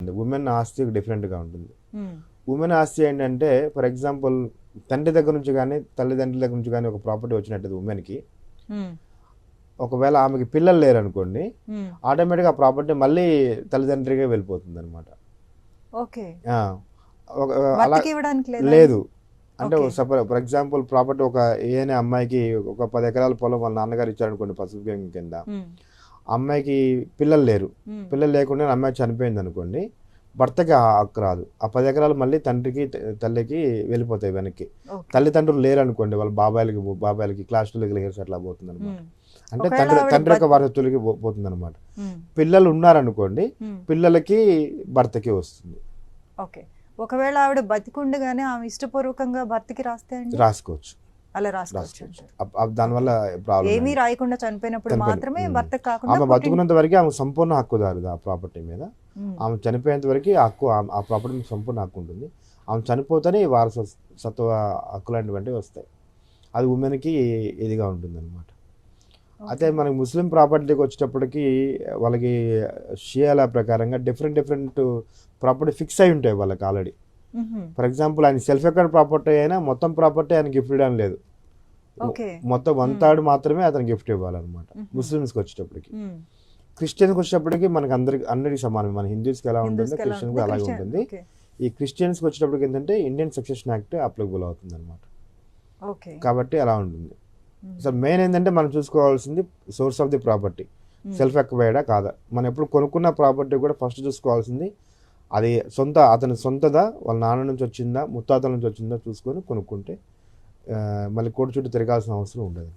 ఉంటుంది. ఉమెన్ ఆస్తి డిఫరెంట్గా ఉంటుంది. ఉమెన్ ఆస్తి ఏంటంటే ఫర్ ఎగ్జాంపుల్ తండ్రి దగ్గర నుంచి కానీ తల్లిదండ్రుల దగ్గర నుంచి కానీ ఒక ప్రాపర్టీ వచ్చినట్టు ఉమెన్కి, ఒకవేళ ఆమెకి పిల్లలు లేరు అనుకోండి, ఆటోమేటిక్గా ఆ ప్రాపర్టీ మళ్ళీ తల్లిదండ్రిగా వెళ్ళిపోతుంది అనమాట. అలా లేదు అంటే ఫర్ ఎగ్జాంపుల్ ప్రాపర్టీ ఒక ఏనే అమ్మాయికి ఒక 10 ఎకరాల పొలం వాళ్ళ నాన్నగారు ఇచ్చారనుకోండి పసుపు కింద, అమ్మాయికి పిల్లలు లేరు, పిల్లలు లేకుండా అమ్మాయి చనిపోయింది అనుకోండి, భర్తకి ఆ హక్కు రాదు. ఆ 10 ఎకరాలు మళ్ళీ తండ్రికి తల్లికి వెళ్ళిపోతాయి వెనక్కి. తల్లిదండ్రులు లేరు అనుకోండి, వాళ్ళ బాబాయిలకి క్లాస్ 2 హెయిర్స్ అట్లా పోతుంది అనమాట. అంటే తండ్రి యొక్క వారసులకి పోతుంది అనమాట. పిల్లలు ఉన్నారనుకోండి, పిల్లలకి భర్తకి వస్తుంది. ఒకవేళ ఆవిడ బతికుండగానే ఆమె ఇష్టపూర్వకంగా భర్తకి రాసుకోవచ్చు. అలా రాసుకోవచ్చు. దానివల్ల ఏమీ రాయకుండా చనిపోయినప్పుడు మాత్రమే భర్త కాకుండా ఆమె బతుకున్నంత వరకు ఆమె సంపూర్ణ హక్కుదారు ఆ ప్రాపర్టీ మీద. ఆమె చనిపోయేంత వరకు ఆ ప్రాపర్టీ మీద సంపూర్ణ హక్కు ఉంటుంది. ఆమె చనిపోతేనే వారసత్వ హక్కు లాంటివంటివి వస్తాయి. అది ఉమెన్కి ఇదిగా ఉంటుంది అనమాట. అయితే మనకి ముస్లిం ప్రాపర్టీకి వచ్చేటప్పటికి వాళ్ళకి షియాల ప్రకారంగా డిఫరెంట్ ప్రాపర్టీ ఫిక్స్ అయి ఉంటాయి వాళ్ళకి ఆల్రెడీ. ఫర్ ఎగ్జాంపుల్ ఆయన సెల్ఫ్ ఎకర్డ్ ప్రాపర్టీ అయినా మొత్తం ప్రాపర్టీ ఆయన గిఫ్ట్ ఇవ్వడం లేదు, మొత్తం 1/3 మాత్రమే అతను గిఫ్ట్ ఇవ్వాలన్నమాట ముస్లిమ్స్కి వచ్చేటప్పటికి. క్రిస్టియన్స్కి వచ్చేటప్పటికి మనకి అందరికి సమానం. మన హిందూస్కి ఎలా ఉంటుంది క్రిస్టియన్స్కి అలాగే ఉంటుంది. ఈ క్రిస్టియన్స్కి వచ్చేటప్పటికి ఏంటంటే ఇండియన్ సక్సెషన్ యాక్ట్ అప్లికబుల్ అవుతుంది అనమాట. కాబట్టి అలా ఉంటుంది. అసలు మెయిన్ ఏంటంటే మనం చూసుకోవాల్సింది source of the property, self ఎక్వైర్డా కాదా. మనం ఎప్పుడు కొనుక్కున్న ప్రాపర్టీ కూడా ఫస్ట్ చూసుకోవాల్సింది అది అతని సొంతదా, వాళ్ళ నాన్న నుంచి వచ్చిందా, ముత్తాతల నుంచి వచ్చిందా చూసుకొని కొనుక్కుంటే మళ్ళీ కోర్టు చుట్టూ తిరగాల్సిన అవసరం ఉండదు.